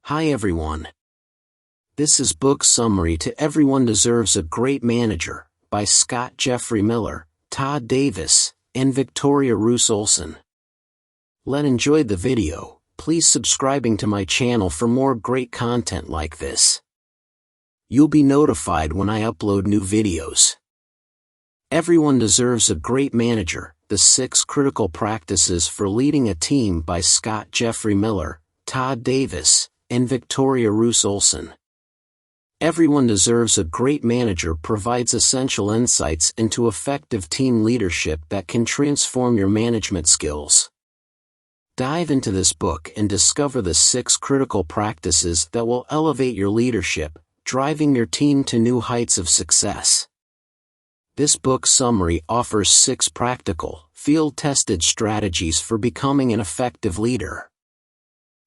Hi everyone. This is book summary to Everyone Deserves a Great Manager by Scott Jeffrey Miller, Todd Davis, and Victoria Roos Olsson. Let's enjoy the video. Please subscribing to my channel for more great content like this. You'll be notified when I upload new videos. Everyone Deserves a Great Manager, The 6 Critical Practices for Leading a Team by Scott Jeffrey Miller, Todd Davis, and Victoria Roos Olsson. Everyone Deserves a Great Manager provides essential insights into effective team leadership that can transform your management skills. Dive into this book and discover the 6 critical practices that will elevate your leadership, driving your team to new heights of success. This book summary offers 6 practical, field-tested strategies for becoming an effective leader.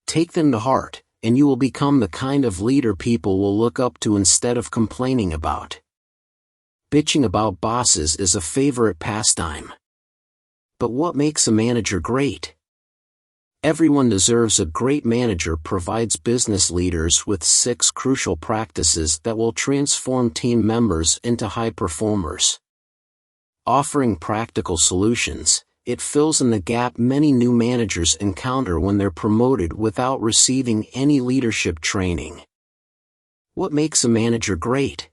Take them to heart, and you will become the kind of leader people will look up to instead of complaining about. Bitching about bosses is a favorite pastime. But what makes a manager great? Everyone Deserves a Great Manager provides business leaders with 6 crucial practices that will transform team members into high performers. Offering practical solutions, it fills in the gap many new managers encounter when they're promoted without receiving any leadership training. What makes a manager great?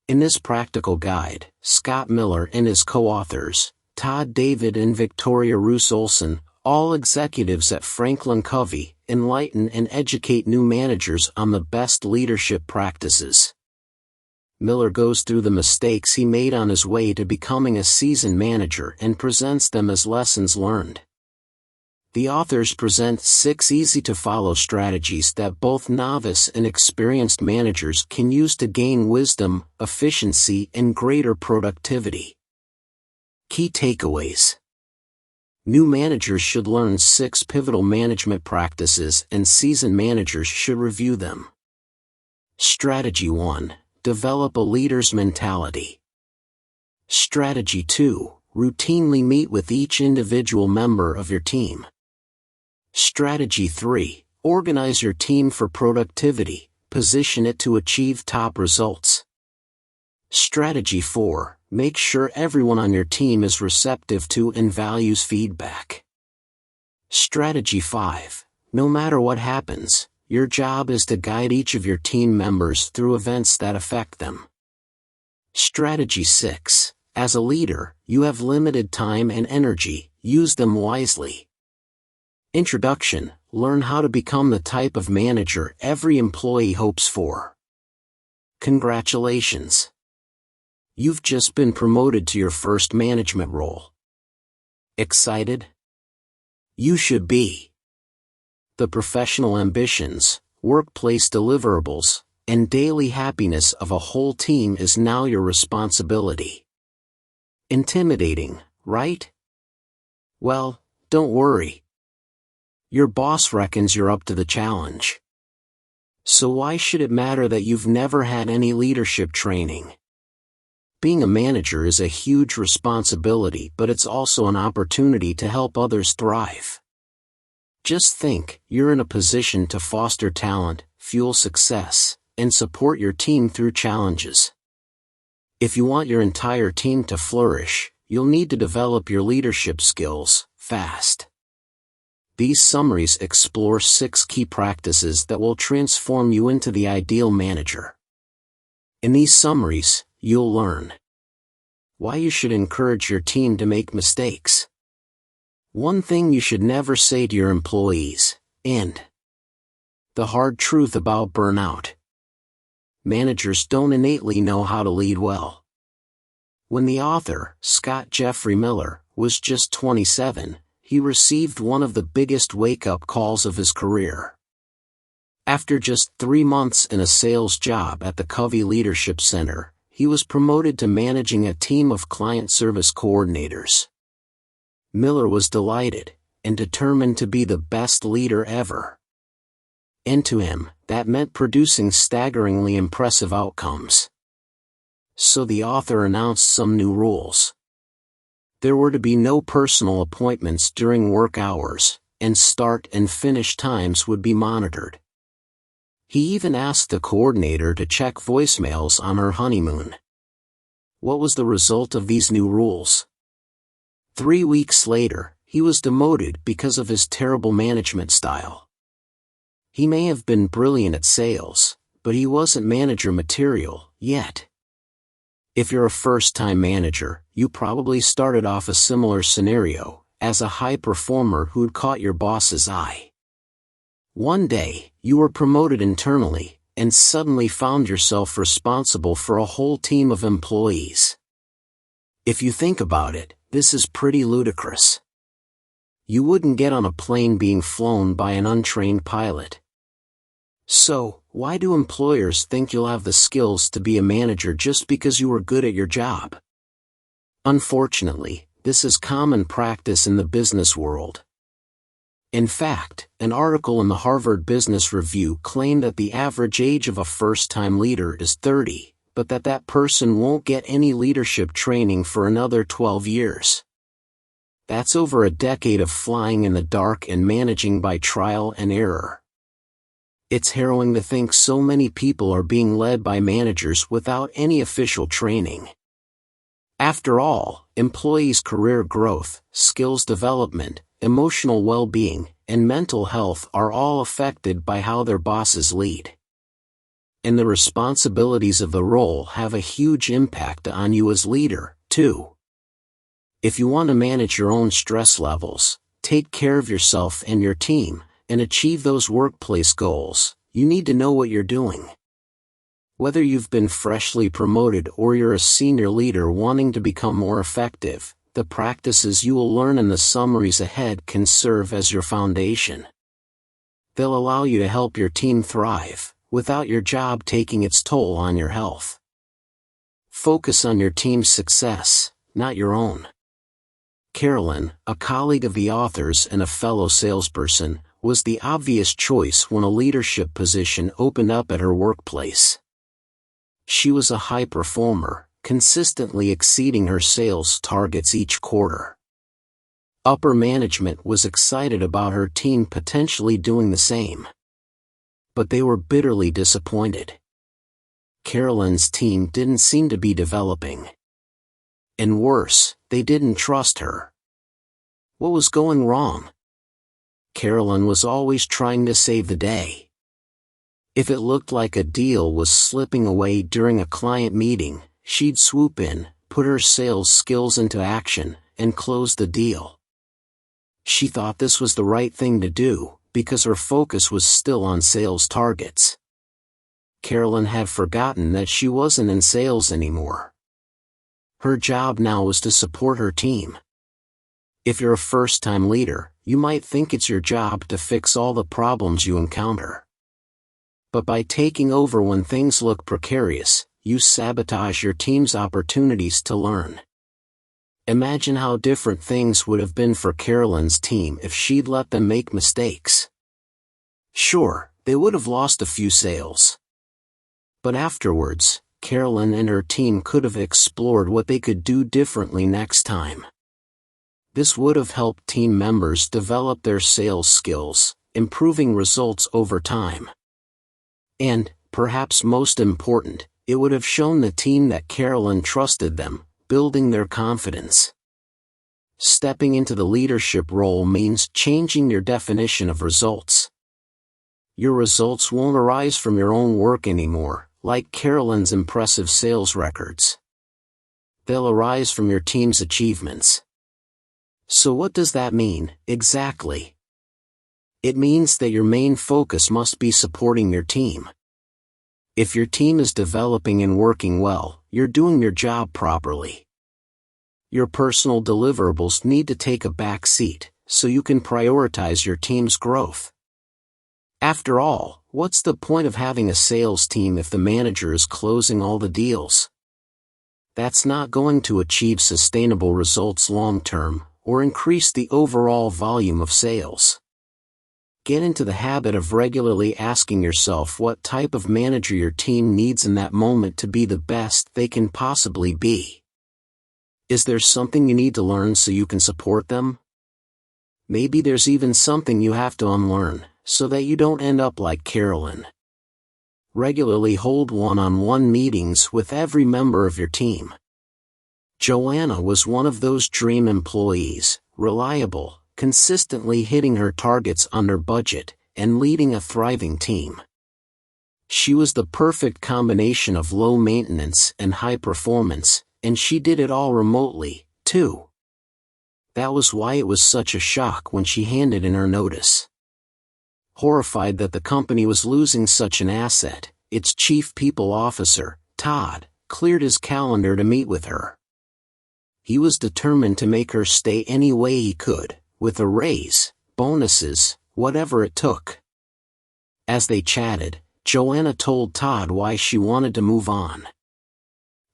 In this practical guide, Scott Miller and his co-authors, Todd David and Victoria Roos Olsson, all executives at Franklin Covey, enlighten and educate new managers on the best leadership practices. Miller goes through the mistakes he made on his way to becoming a seasoned manager and presents them as lessons learned. The authors present 6 easy-to-follow strategies that both novice and experienced managers can use to gain wisdom, efficiency, and greater productivity. Key takeaways. New managers should learn 6 pivotal management practices and seasoned managers should review them. Strategy 1. Develop a leader's mentality. Strategy 2. Routinely meet with each individual member of your team. Strategy 3. Organize your team for productivity, position it to achieve top results. Strategy 4. Make sure everyone on your team is receptive to and values feedback. Strategy 5. No matter what happens, your job is to guide each of your team members through events that affect them. Strategy 6. As a leader, you have limited time and energy, use them wisely. Introduction. Learn how to become the type of manager every employee hopes for. Congratulations! You've just been promoted to your first management role. Excited? You should be. The professional ambitions, workplace deliverables, and daily happiness of a whole team is now your responsibility. Intimidating, right? Well, don't worry. Your boss reckons you're up to the challenge. So why should it matter that you've never had any leadership training? Being a manager is a huge responsibility, but it's also an opportunity to help others thrive. Just think, you're in a position to foster talent, fuel success, and support your team through challenges. If you want your entire team to flourish, you'll need to develop your leadership skills, fast. These summaries explore 6 key practices that will transform you into the ideal manager. In these summaries, you'll learn why you should encourage your team to make mistakes. One thing you should never say to your employees, and the hard truth about burnout. Managers don't innately know how to lead well. When the author, Scott Jeffrey Miller, was just 27, he received one of the biggest wake-up calls of his career. After just 3 months in a sales job at the Covey Leadership Center, he was promoted to managing a team of client service coordinators. Miller was delighted, and determined to be the best leader ever. And to him, that meant producing staggeringly impressive outcomes. So the author announced some new rules. There were to be no personal appointments during work hours, and start and finish times would be monitored. He even asked the coordinator to check voicemails on her honeymoon. What was the result of these new rules? 3 weeks later, he was demoted because of his terrible management style. He may have been brilliant at sales, but he wasn't manager material yet. If you're a first-time manager, you probably started off a similar scenario, as a high performer who'd caught your boss's eye. One day, you were promoted internally, and suddenly found yourself responsible for a whole team of employees. If you think about it, this is pretty ludicrous. You wouldn't get on a plane being flown by an untrained pilot. So, why do employers think you'll have the skills to be a manager just because you were good at your job? Unfortunately, this is common practice in the business world. In fact, an article in the Harvard Business Review claimed that the average age of a first-time leader is 30, but that person won't get any leadership training for another 12 years. That's over a decade of flying in the dark and managing by trial and error. It's harrowing to think so many people are being led by managers without any official training. After all, employees' career growth, skills development, emotional well-being, and mental health are all affected by how their bosses lead. And the responsibilities of the role have a huge impact on you as leader, too. If you want to manage your own stress levels, take care of yourself and your team, and achieve those workplace goals, you need to know what you're doing. Whether you've been freshly promoted or you're a senior leader wanting to become more effective, the practices you will learn in the summaries ahead can serve as your foundation. They'll allow you to help your team thrive, without your job taking its toll on your health. Focus on your team's success, not your own. Carolyn, a colleague of the author's and a fellow salesperson, was the obvious choice when a leadership position opened up at her workplace. She was a high performer, consistently exceeding her sales targets each quarter. Upper management was excited about her team potentially doing the same. But they were bitterly disappointed. Carolyn's team didn't seem to be developing. And worse, they didn't trust her. What was going wrong? Carolyn was always trying to save the day. If it looked like a deal was slipping away during a client meeting, she'd swoop in, put her sales skills into action, and close the deal. She thought this was the right thing to do, because her focus was still on sales targets. Carolyn had forgotten that she wasn't in sales anymore. Her job now was to support her team. If you're a first-time leader, you might think it's your job to fix all the problems you encounter. But by taking over when things look precarious, you sabotage your team's opportunities to learn. Imagine how different things would have been for Carolyn's team if she'd let them make mistakes. Sure, they would have lost a few sales. But afterwards, Carolyn and her team could have explored what they could do differently next time. This would have helped team members develop their sales skills, improving results over time. And, perhaps most important, it would have shown the team that Carolyn trusted them, building their confidence. Stepping into the leadership role means changing your definition of results. Your results won't arise from your own work anymore, like Carolyn's impressive sales records. They'll arise from your team's achievements. So what does that mean, exactly? It means that your main focus must be supporting your team. If your team is developing and working well, you're doing your job properly. Your personal deliverables need to take a back seat, so you can prioritize your team's growth. After all, what's the point of having a sales team if the manager is closing all the deals? That's not going to achieve sustainable results long-term, or increase the overall volume of sales. Get into the habit of regularly asking yourself what type of manager your team needs in that moment to be the best they can possibly be. Is there something you need to learn so you can support them? Maybe there's even something you have to unlearn, so that you don't end up like Carolyn. Regularly hold one-on-one meetings with every member of your team. Joanna was one of those dream employees, reliable, consistently hitting her targets under budget, and leading a thriving team. She was the perfect combination of low maintenance and high performance, and she did it all remotely, too. That was why it was such a shock when she handed in her notice. Horrified that the company was losing such an asset, its chief people officer, Todd, cleared his calendar to meet with her. He was determined to make her stay any way he could, with a raise, bonuses, whatever it took. As they chatted, Joanna told Todd why she wanted to move on.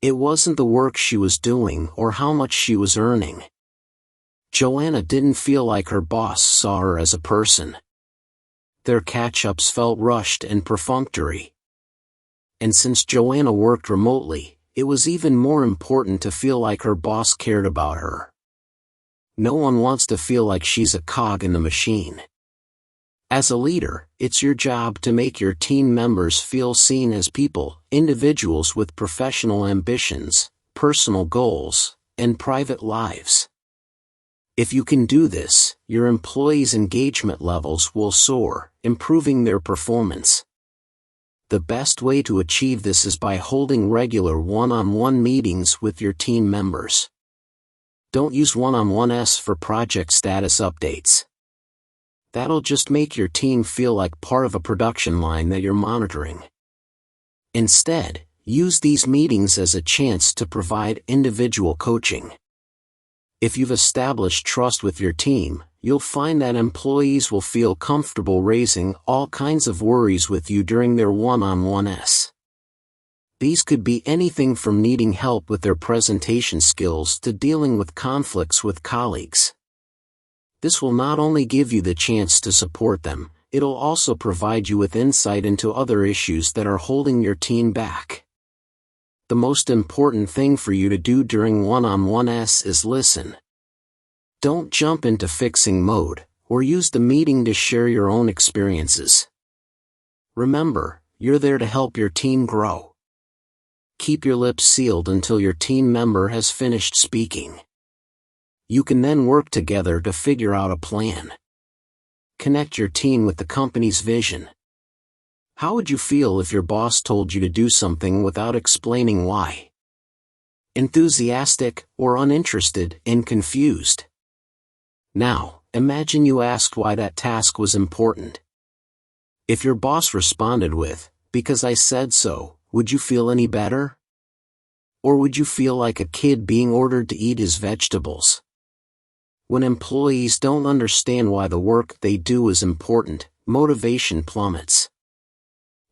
It wasn't the work she was doing or how much she was earning. Joanna didn't feel like her boss saw her as a person. Their catch-ups felt rushed and perfunctory. And since Joanna worked remotely, it was even more important to feel like her boss cared about her. No one wants to feel like she's a cog in the machine. As a leader, it's your job to make your team members feel seen as people, individuals with professional ambitions, personal goals, and private lives. If you can do this, your employees' engagement levels will soar, improving their performance. The best way to achieve this is by holding regular one-on-one meetings with your team members. Don't use one-on-ones for project status updates. That'll just make your team feel like part of a production line that you're monitoring. Instead, use these meetings as a chance to provide individual coaching. If you've established trust with your team, you'll find that employees will feel comfortable raising all kinds of worries with you during their one-on-ones. These could be anything from needing help with their presentation skills to dealing with conflicts with colleagues. This will not only give you the chance to support them, it'll also provide you with insight into other issues that are holding your team back. The most important thing for you to do during one-on-ones is listen. Don't jump into fixing mode, or use the meeting to share your own experiences. Remember, you're there to help your team grow. Keep your lips sealed until your team member has finished speaking. You can then work together to figure out a plan. Connect your team with the company's vision. How would you feel if your boss told you to do something without explaining why? Enthusiastic, or uninterested, and confused? Now, imagine you asked why that task was important. If your boss responded with, "Because I said so," would you feel any better? Or would you feel like a kid being ordered to eat his vegetables? When employees don't understand why the work they do is important, motivation plummets.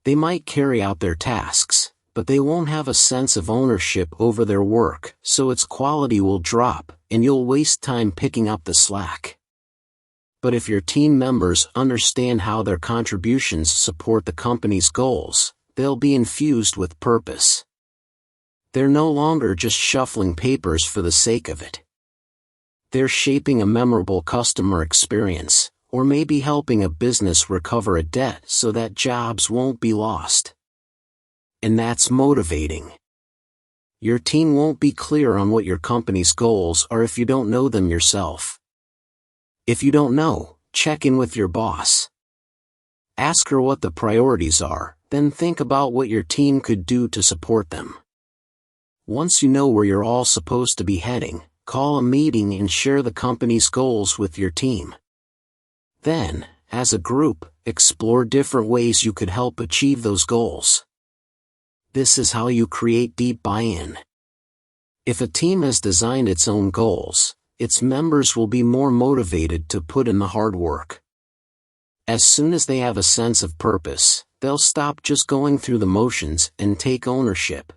They might carry out their tasks, but they won't have a sense of ownership over their work, so its quality will drop, and you'll waste time picking up the slack. But if your team members understand how their contributions support the company's goals, they'll be infused with purpose. They're no longer just shuffling papers for the sake of it. They're shaping a memorable customer experience, or maybe helping a business recover a debt so that jobs won't be lost. And that's motivating. Your team won't be clear on what your company's goals are if you don't know them yourself. If you don't know, check in with your boss. Ask her what the priorities are, then think about what your team could do to support them. Once you know where you're all supposed to be heading, call a meeting and share the company's goals with your team. Then, as a group, explore different ways you could help achieve those goals. This is how you create deep buy-in. If a team has designed its own goals, its members will be more motivated to put in the hard work. As soon as they have a sense of purpose, they'll stop just going through the motions and take ownership.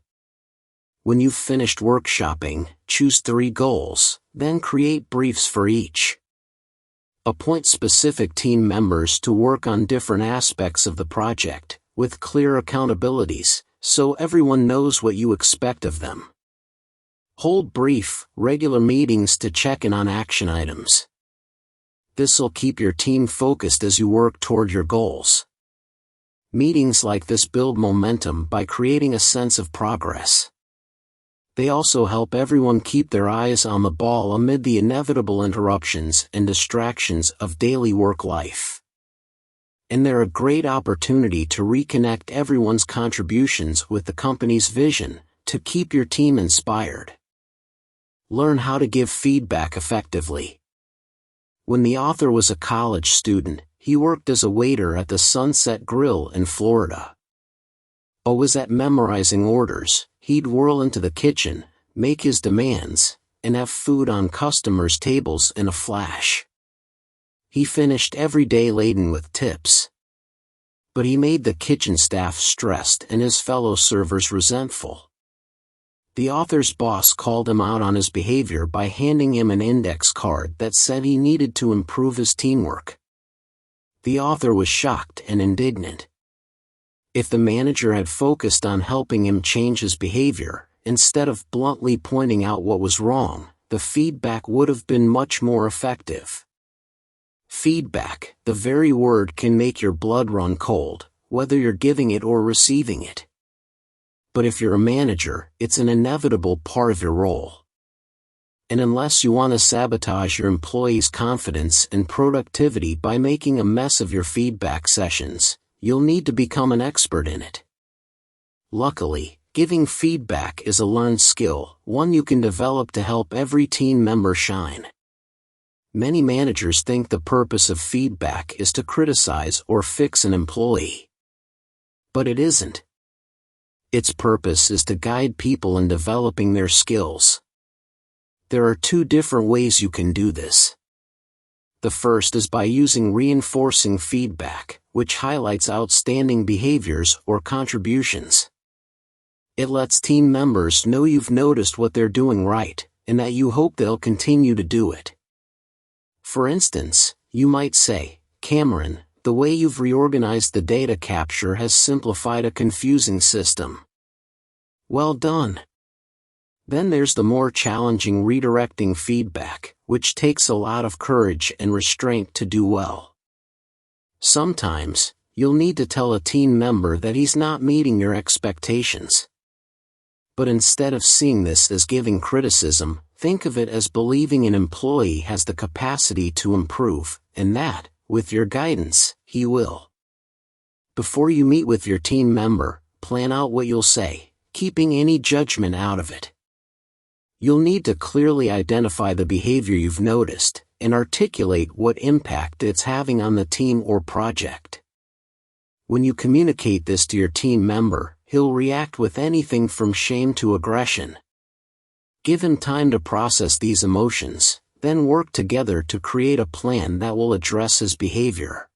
When you've finished workshopping, choose 3 goals, then create briefs for each. Appoint specific team members to work on different aspects of the project, with clear accountabilities, so everyone knows what you expect of them. Hold brief, regular meetings to check in on action items. This'll keep your team focused as you work toward your goals. Meetings like this build momentum by creating a sense of progress. They also help everyone keep their eyes on the ball amid the inevitable interruptions and distractions of daily work life. And they're a great opportunity to reconnect everyone's contributions with the company's vision, to keep your team inspired. Learn how to give feedback effectively. When the author was a college student, he worked as a waiter at the Sunset Grill in Florida. Always at memorizing orders, he'd whirl into the kitchen, make his demands, and have food on customers' tables in a flash. He finished every day laden with tips. But he made the kitchen staff stressed and his fellow servers resentful. The author's boss called him out on his behavior by handing him an index card that said he needed to improve his teamwork. The author was shocked and indignant. If the manager had focused on helping him change his behavior, instead of bluntly pointing out what was wrong, the feedback would have been much more effective. Feedback, the very word, can make your blood run cold, whether you're giving it or receiving it. But if you're a manager, it's an inevitable part of your role. And unless you want to sabotage your employees' confidence and productivity by making a mess of your feedback sessions, you'll need to become an expert in it. Luckily, giving feedback is a learned skill, one you can develop to help every team member shine. Many managers think the purpose of feedback is to criticize or fix an employee. But it isn't. Its purpose is to guide people in developing their skills. There are two different ways you can do this. The first is by using reinforcing feedback, which highlights outstanding behaviors or contributions. It lets team members know you've noticed what they're doing right, and that you hope they'll continue to do it. For instance, you might say, "Cameron, the way you've reorganized the data capture has simplified a confusing system. Well done." Then there's the more challenging redirecting feedback, which takes a lot of courage and restraint to do well. Sometimes, you'll need to tell a team member that he's not meeting your expectations. But instead of seeing this as giving criticism, think of it as believing an employee has the capacity to improve, and that, with your guidance, he will. Before you meet with your team member, plan out what you'll say, keeping any judgment out of it. You'll need to clearly identify the behavior you've noticed, and articulate what impact it's having on the team or project. When you communicate this to your team member, he'll react with anything from shame to aggression. Give him time to process these emotions, then work together to create a plan that will address his behavior.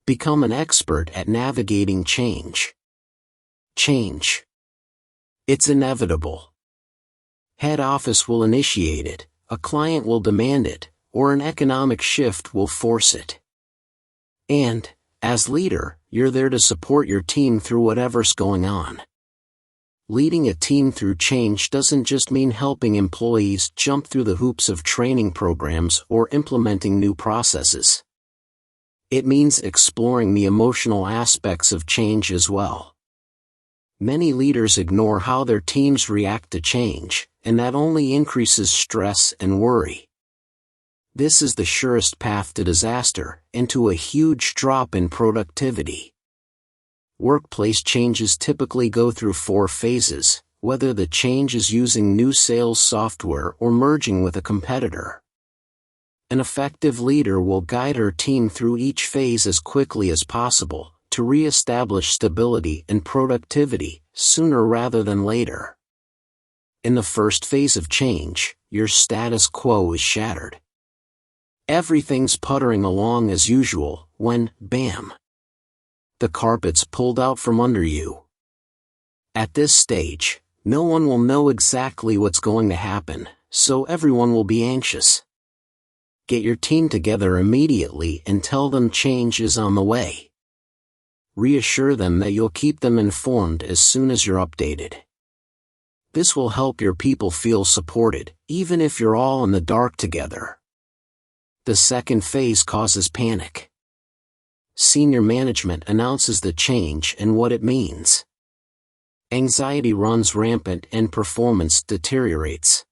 Become an expert at navigating change. Change. It's inevitable. Head office will initiate it, a client will demand it, or an economic shift will force it. And, as leader, you're there to support your team through whatever's going on. Leading a team through change doesn't just mean helping employees jump through the hoops of training programs or implementing new processes. It means exploring the emotional aspects of change as well. Many leaders ignore how their teams react to change, and that only increases stress and worry. This is the surest path to disaster, and to a huge drop in productivity. Workplace changes typically go through 4 phases, whether the change is using new sales software or merging with a competitor. An effective leader will guide her team through each phase as quickly as possible, to re-establish stability and productivity, sooner rather than later. In the first phase of change, your status quo is shattered. Everything's puttering along as usual, when, bam! The carpet's pulled out from under you. At this stage, no one will know exactly what's going to happen, so everyone will be anxious. Get your team together immediately and tell them change is on the way. Reassure them that you'll keep them informed as soon as you're updated. This will help your people feel supported, even if you're all in the dark together. The second phase causes panic. senior management announces the change and what it means. Anxiety runs rampant and performance deteriorates.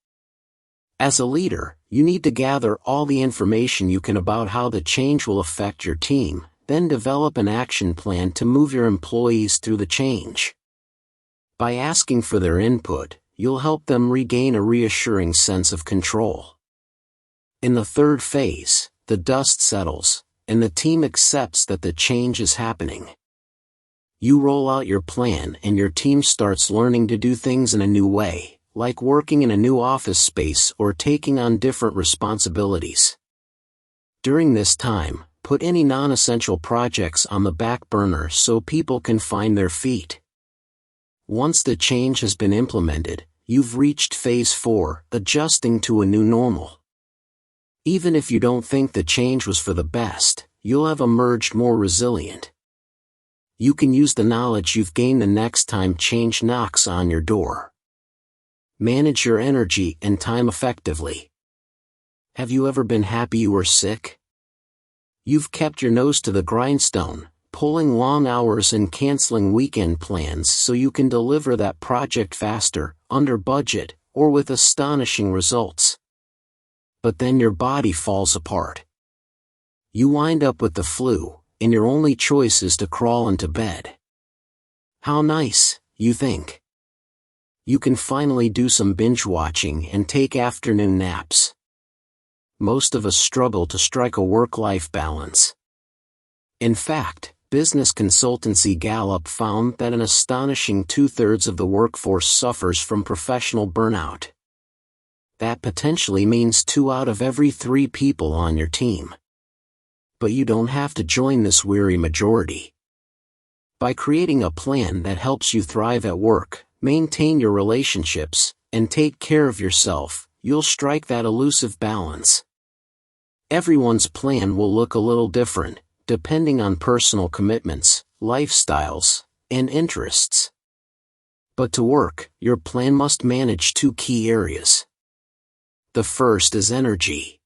As a leader, you need to gather all the information you can about how the change will affect your team, then develop an action plan to move your employees through the change. By asking for their input, you'll help them regain a reassuring sense of control. In the third phase, the dust settles, and the team accepts that the change is happening. You roll out your plan and your team starts learning to do things in a new way, like working in a new office space or taking on different responsibilities. During this time, put any non-essential projects on the back burner so people can find their feet. Once the change has been implemented, you've reached phase 4, adjusting to a new normal. Even if you don't think the change was for the best, you'll have emerged more resilient. You can use the knowledge you've gained the next time change knocks on your door. Manage your energy and time effectively. Have you ever been happy you were sick? You've kept your nose to the grindstone, pulling long hours and canceling weekend plans so you can deliver that project faster, under budget, or with astonishing results. But then your body falls apart. You wind up with the flu, and your only choice is to crawl into bed. How nice, you think. You can finally do some binge watching and take afternoon naps. Most of us struggle to strike a work-life balance. In fact, business consultancy Gallup found that an astonishing 2/3 of the workforce suffers from professional burnout. That potentially means 2 out of every 3 people on your team. But you don't have to join this weary majority. By creating a plan that helps you thrive at work, maintain your relationships, and take care of yourself, you'll strike that elusive balance. Everyone's plan will look a little different, depending on personal commitments, lifestyles, and interests. But to work, your plan must manage 2 key areas. The first is energy.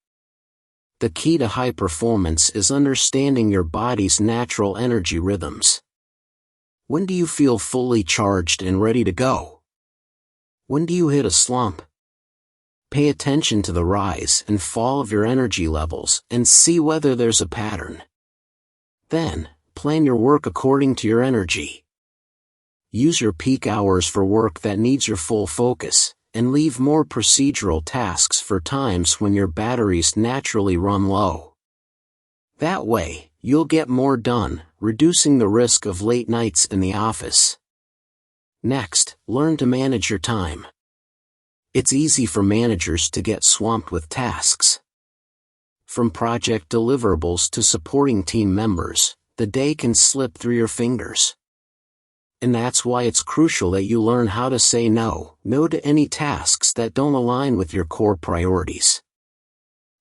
The key to high performance is understanding your body's natural energy rhythms. When do you feel fully charged and ready to go? When do you hit a slump? Pay attention to the rise and fall of your energy levels and see whether there's a pattern. Then, plan your work according to your energy. Use your peak hours for work that needs your full focus, and leave more procedural tasks for times when your batteries naturally run low. That way, you'll get more done, reducing the risk of late nights in the office. Next, learn to manage your time. It's easy for managers to get swamped with tasks. From project deliverables to supporting team members, the day can slip through your fingers. And that's why it's crucial that you learn how to say no to any tasks that don't align with your core priorities.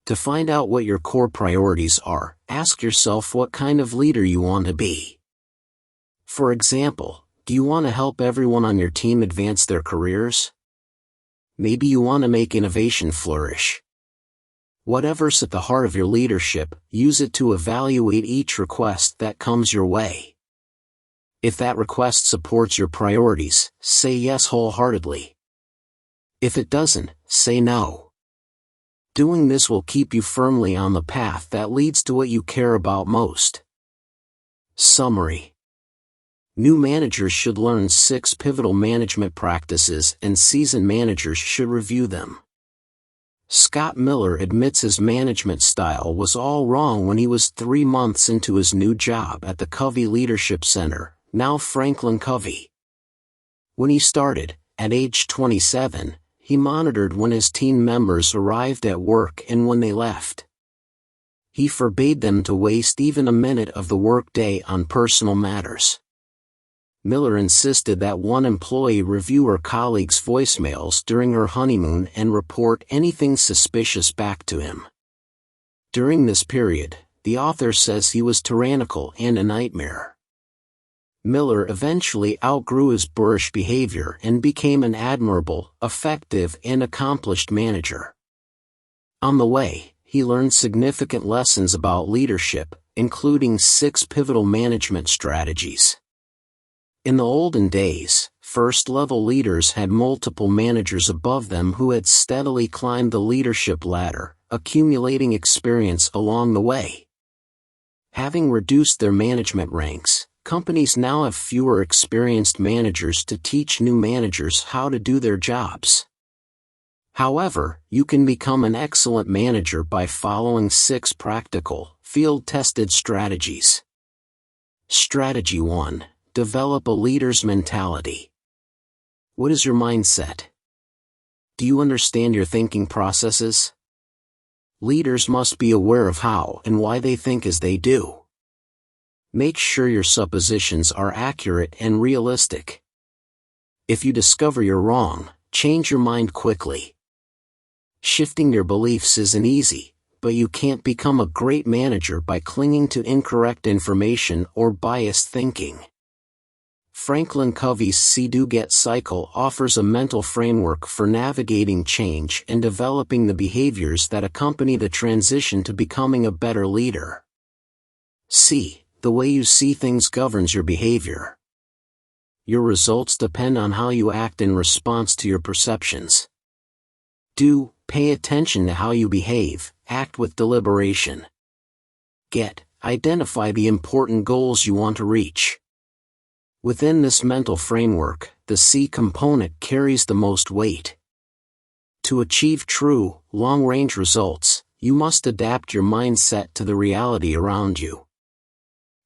To find out what your core priorities are, ask yourself what kind of leader you want to be. For example, do you want to help everyone on your team advance their careers? Maybe you want to make innovation flourish. Whatever's at the heart of your leadership, use it to evaluate each request that comes your way. If that request supports your priorities, say yes wholeheartedly. If it doesn't, say no. Doing this will keep you firmly on the path that leads to what you care about most. Summary. New managers should learn 6 pivotal management practices and seasoned managers should review them. Scott Miller admits his management style was all wrong when he was 3 months into his new job at the Covey Leadership Center, now Franklin Covey. When he started, at age 27, he monitored when his team members arrived at work and when they left. He forbade them to waste even a minute of the workday on personal matters. Miller insisted that one employee review her colleague's voicemails during her honeymoon and report anything suspicious back to him. During this period, the author says he was tyrannical and a nightmare. Miller eventually outgrew his boorish behavior and became an admirable, effective, and accomplished manager. On the way, he learned significant lessons about leadership, including 6 pivotal management strategies. In the olden days, first-level leaders had multiple managers above them who had steadily climbed the leadership ladder, accumulating experience along the way. Having reduced their management ranks, companies now have fewer experienced managers to teach new managers how to do their jobs. However, you can become an excellent manager by following 6 practical, field-tested strategies. Strategy 1. Develop a leader's mentality. What is your mindset? Do you understand your thinking processes? Leaders must be aware of how and why they think as they do. Make sure your suppositions are accurate and realistic. If you discover you're wrong, change your mind quickly. Shifting your beliefs isn't easy, but you can't become a great manager by clinging to incorrect information or biased thinking. Franklin Covey's See-Do-Get cycle offers a mental framework for navigating change and developing the behaviors that accompany the transition to becoming a better leader. C. The way you see things governs your behavior. Your results depend on how you act in response to your perceptions. Do. Pay attention to how you behave, act with deliberation. Get. Identify the important goals you want to reach. Within this mental framework, the C component carries the most weight. To achieve true, long-range results, you must adapt your mindset to the reality around you.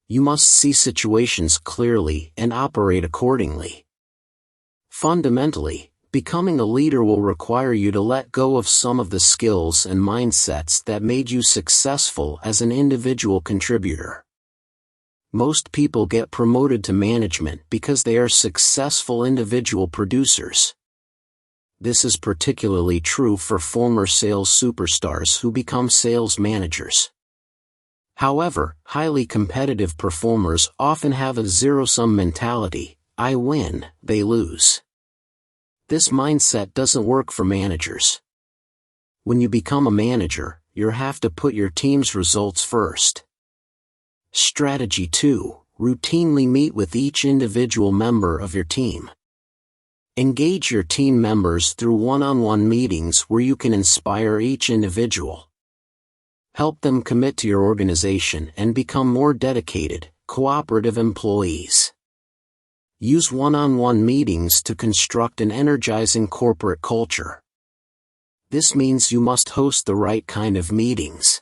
You must see situations clearly and operate accordingly. Fundamentally, becoming a leader will require you to let go of some of the skills and mindsets that made you successful as an individual contributor. Most people get promoted to management because they are successful individual producers. This is particularly true for former sales superstars who become sales managers. However, highly competitive performers often have a zero-sum mentality: I win, they lose. This mindset doesn't work for managers. When you become a manager, you have to put your team's results first. Strategy 2. Routinely meet with each individual member of your team. Engage your team members through one-on-one meetings where you can inspire each individual. Help them commit to your organization and become more dedicated, cooperative employees. Use one-on-one meetings to construct an energizing corporate culture. This means you must host the right kind of meetings.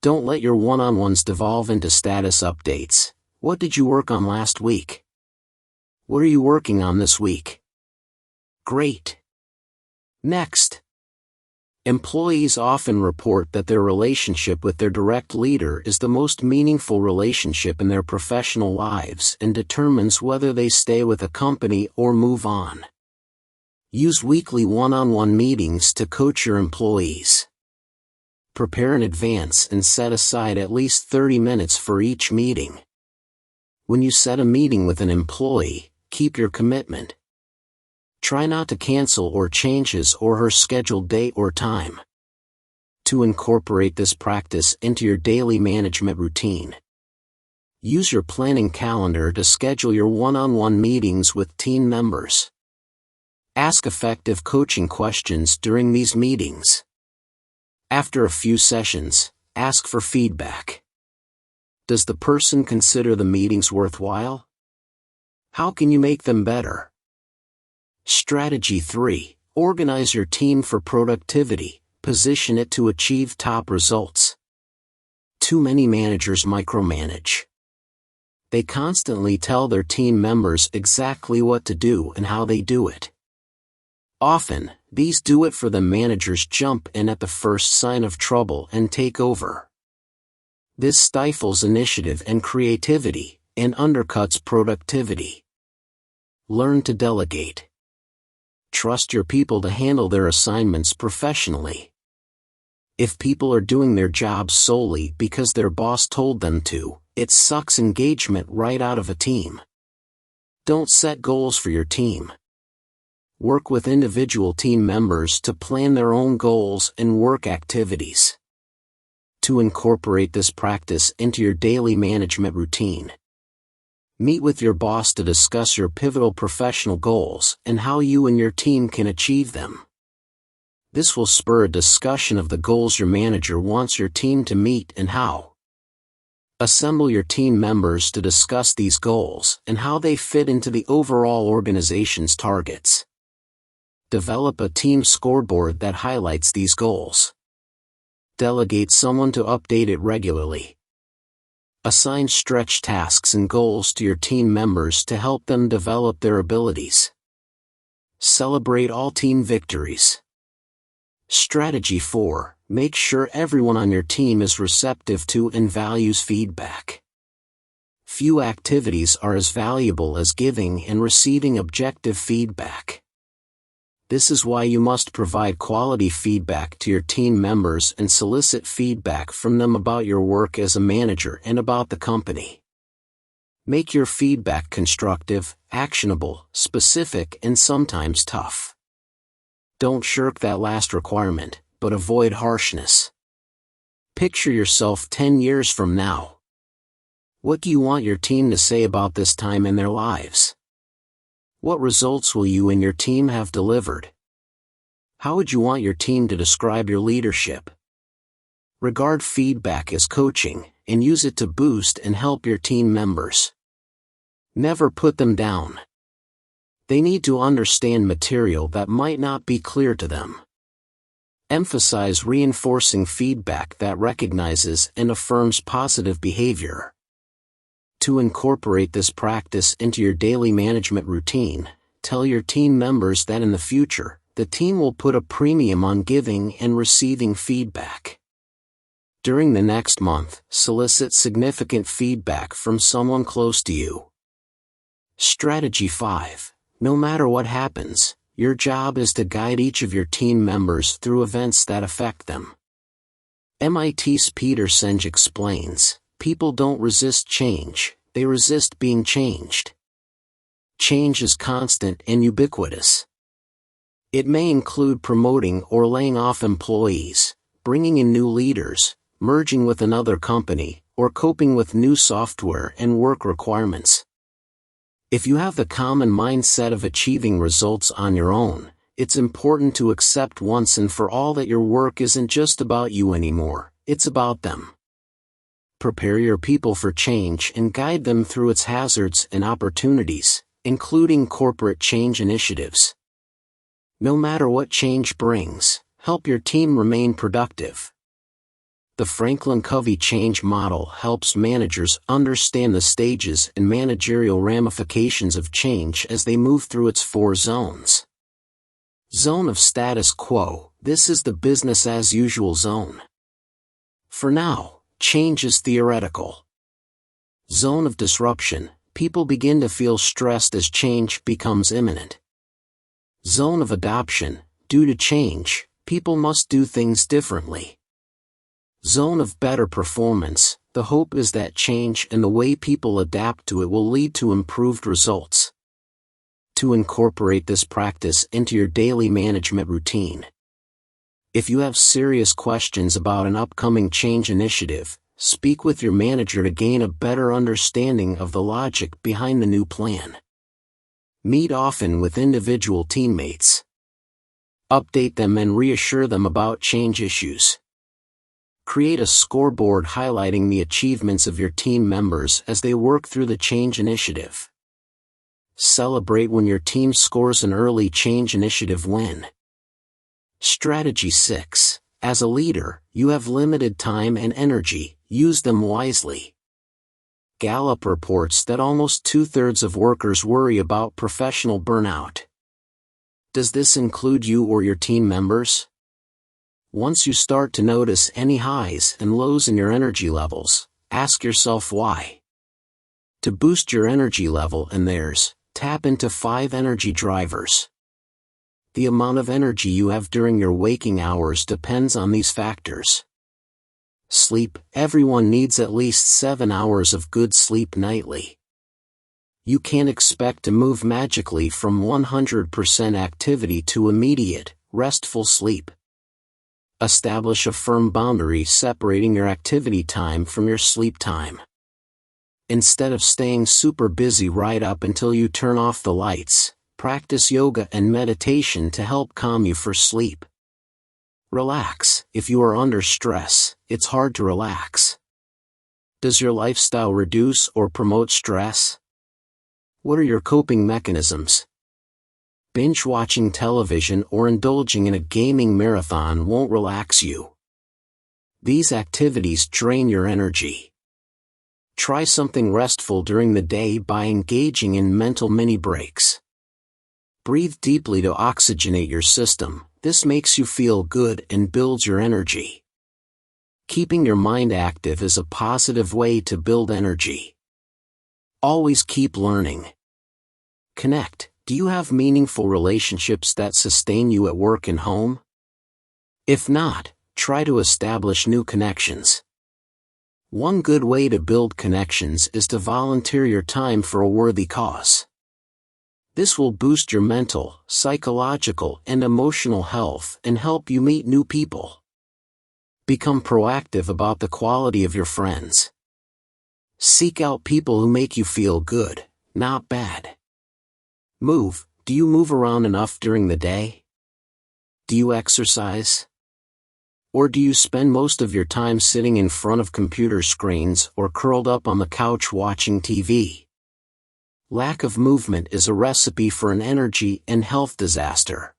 Don't let your one-on-ones devolve into status updates. What did you work on last week? What are you working on this week? Great. Next. Employees often report that their relationship with their direct leader is the most meaningful relationship in their professional lives and determines whether they stay with a company or move on. Use weekly one-on-one meetings to coach your employees. Prepare in advance and set aside at least 30 minutes for each meeting. When you set a meeting with an employee, keep your commitment. Try not to cancel or change his or her scheduled date or time. To incorporate this practice into your daily management routine, use your planning calendar to schedule your one-on-one meetings with team members. Ask effective coaching questions during these meetings. After a few sessions, ask for feedback. Does the person consider the meetings worthwhile? How can you make them better? Strategy 3. Organize your team for productivity. Position it to achieve top results. Too many managers micromanage. They constantly tell their team members exactly what to do and how they do it. Often, these do-it-for-them managers jump in at the first sign of trouble and take over. This stifles initiative and creativity, and undercuts productivity. Learn to delegate. Trust your people to handle their assignments professionally. If people are doing their jobs solely because their boss told them to, it sucks engagement right out of a team. Don't set goals for your team. Work with individual team members to plan their own goals and work activities. To incorporate this practice into your daily management routine. Meet with your boss to discuss your pivotal professional goals and how you and your team can achieve them. This will spur a discussion of the goals your manager wants your team to meet and how. Assemble your team members to discuss these goals and how they fit into the overall organization's targets. Develop a team scoreboard that highlights these goals. Delegate someone to update it regularly. Assign stretch tasks and goals to your team members to help them develop their abilities. Celebrate all team victories. Strategy 4. Make sure everyone on your team is receptive to and values feedback. Few activities are as valuable as giving and receiving objective feedback. This is why you must provide quality feedback to your team members and solicit feedback from them about your work as a manager and about the company. Make your feedback constructive, actionable, specific, and sometimes tough. Don't shirk that last requirement, but avoid harshness. Picture yourself 10 years from now. What do you want your team to say about this time in their lives? What results will you and your team have delivered? How would you want your team to describe your leadership? Regard feedback as coaching, and use it to boost and help your team members. Never put them down. They need to understand material that might not be clear to them. Emphasize reinforcing feedback that recognizes and affirms positive behavior. To incorporate this practice into your daily management routine, tell your team members that in the future, the team will put a premium on giving and receiving feedback. During the next month, solicit significant feedback from someone close to you. Strategy 5. No matter what happens, your job is to guide each of your team members through events that affect them. MIT's Peter Senge explains, people don't resist change, they resist being changed. Change is constant and ubiquitous. It may include promoting or laying off employees, bringing in new leaders, merging with another company, or coping with new software and work requirements. If you have the common mindset of achieving results on your own, it's important to accept once and for all that your work isn't just about you anymore, it's about them. Prepare your people for change and guide them through its hazards and opportunities, including corporate change initiatives. No matter what change brings, help your team remain productive. The Franklin Covey change model helps managers understand the stages and managerial ramifications of change as they move through its 4 zones. Zone of status quo, this is the business as usual zone. For now, change is theoretical. Zone of disruption, people begin to feel stressed as change becomes imminent. Zone of adoption, due to change, people must do things differently. Zone of better performance, the hope is that change and the way people adapt to it will lead to improved results. To incorporate this practice into your daily management routine. If you have serious questions about an upcoming change initiative, speak with your manager to gain a better understanding of the logic behind the new plan. Meet often with individual teammates. Update them and reassure them about change issues. Create a scoreboard highlighting the achievements of your team members as they work through the change initiative. Celebrate when your team scores an early change initiative win. Strategy 6. As a leader, you have limited time and energy, use them wisely. Gallup reports that almost 2/3 of workers worry about professional burnout. Does this include you or your team members? Once you start to notice any highs and lows in your energy levels, ask yourself why. To boost your energy level and theirs, tap into 5 energy drivers. The amount of energy you have during your waking hours depends on these factors. Sleep, everyone needs at least 7 hours of good sleep nightly. You can't expect to move magically from 100% activity to immediate, restful sleep. Establish a firm boundary separating your activity time from your sleep time. Instead of staying super busy right up until you turn off the lights, practice yoga and meditation to help calm you for sleep. Relax. If you are under stress, it's hard to relax. Does your lifestyle reduce or promote stress? What are your coping mechanisms? Binge watching television or indulging in a gaming marathon won't relax you. These activities drain your energy. Try something restful during the day by engaging in mental mini breaks. Breathe deeply to oxygenate your system. This makes you feel good and builds your energy. Keeping your mind active is a positive way to build energy. Always keep learning. Connect. Do you have meaningful relationships that sustain you at work and home? If not, try to establish new connections. One good way to build connections is to volunteer your time for a worthy cause. This will boost your mental, psychological, and emotional health and help you meet new people. Become proactive about the quality of your friends. Seek out people who make you feel good, not bad. Move. Do you move around enough during the day? Do you exercise? Or do you spend most of your time sitting in front of computer screens or curled up on the couch watching TV? Lack of movement is a recipe for an energy and health disaster.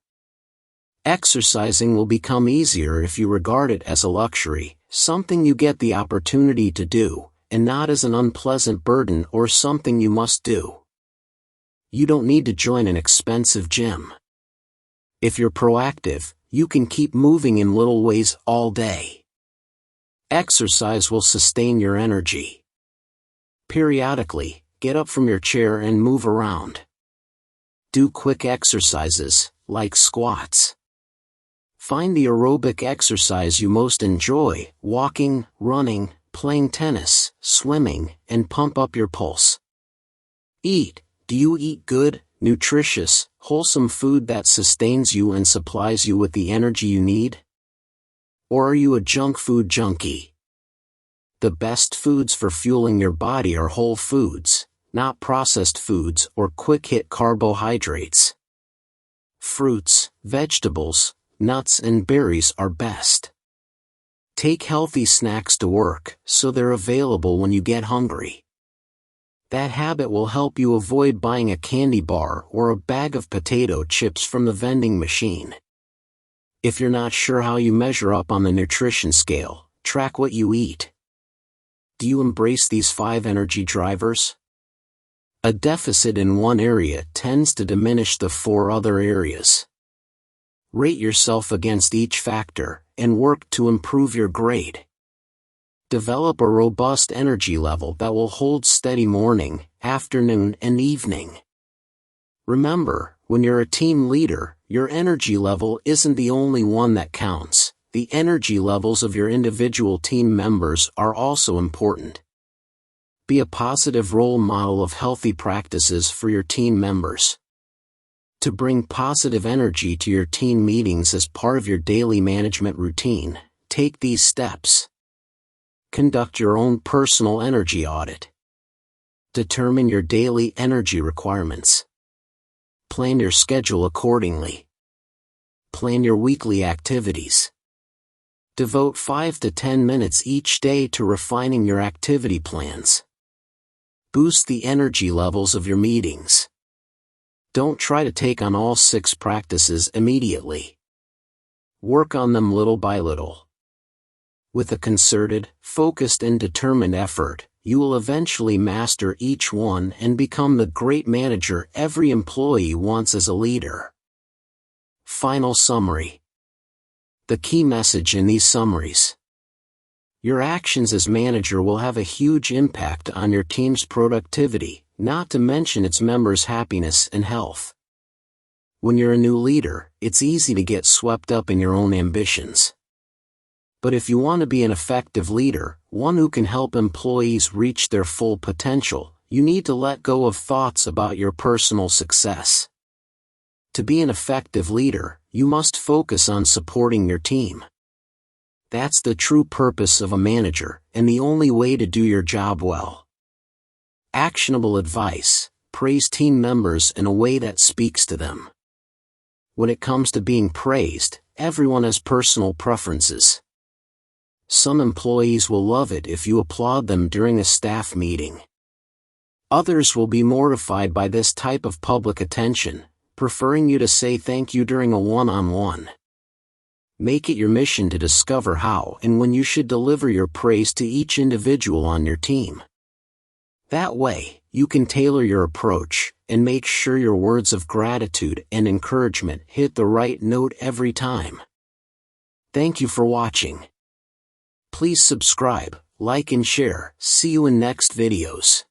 Exercising will become easier if you regard it as a luxury, something you get the opportunity to do, and not as an unpleasant burden or something you must do. You don't need to join an expensive gym. If you're proactive, you can keep moving in little ways all day. Exercise will sustain your energy. Periodically, get up from your chair and move around. Do quick exercises, like squats. Find the aerobic exercise you most enjoy, walking, running, playing tennis, swimming, and pump up your pulse. Eat. Do you eat good, nutritious, wholesome food that sustains you and supplies you with the energy you need? Or are you a junk food junkie? The best foods for fueling your body are whole foods, not processed foods or quick-hit carbohydrates. Fruits, vegetables, nuts and berries are best. Take healthy snacks to work so they're available when you get hungry. That habit will help you avoid buying a candy bar or a bag of potato chips from the vending machine. If you're not sure how you measure up on the nutrition scale, track what you eat. Do you embrace these 5 energy drivers? A deficit in one area tends to diminish the 4 other areas. Rate yourself against each factor, and work to improve your grade. Develop a robust energy level that will hold steady morning, afternoon, and evening. Remember, when you're a team leader, your energy level isn't the only one that counts. The energy levels of your individual team members are also important. Be a positive role model of healthy practices for your team members. To bring positive energy to your team meetings as part of your daily management routine, take these steps. Conduct your own personal energy audit. Determine your daily energy requirements. Plan your schedule accordingly. Plan your weekly activities. Devote 5 to 10 minutes each day to refining your activity plans. Boost the energy levels of your meetings. Don't try to take on all 6 practices immediately. Work on them little by little. With a concerted, focused and determined effort, you will eventually master each one and become the great manager every employee wants as a leader. Final summary. The key message in these summaries. Your actions as manager will have a huge impact on your team's productivity, not to mention its members' happiness and health. When you're a new leader, it's easy to get swept up in your own ambitions. But if you want to be an effective leader, one who can help employees reach their full potential, you need to let go of thoughts about your personal success. To be an effective leader, you must focus on supporting your team. That's the true purpose of a manager, and the only way to do your job well. Actionable advice: praise team members in a way that speaks to them. When it comes to being praised, everyone has personal preferences. Some employees will love it if you applaud them during a staff meeting. Others will be mortified by this type of public attention, preferring you to say thank you during a one-on-one. Make it your mission to discover how and when you should deliver your praise to each individual on your team. That way, you can tailor your approach and make sure your words of gratitude and encouragement hit the right note every time. Thank you for watching. Please subscribe, like and share. See you in next videos.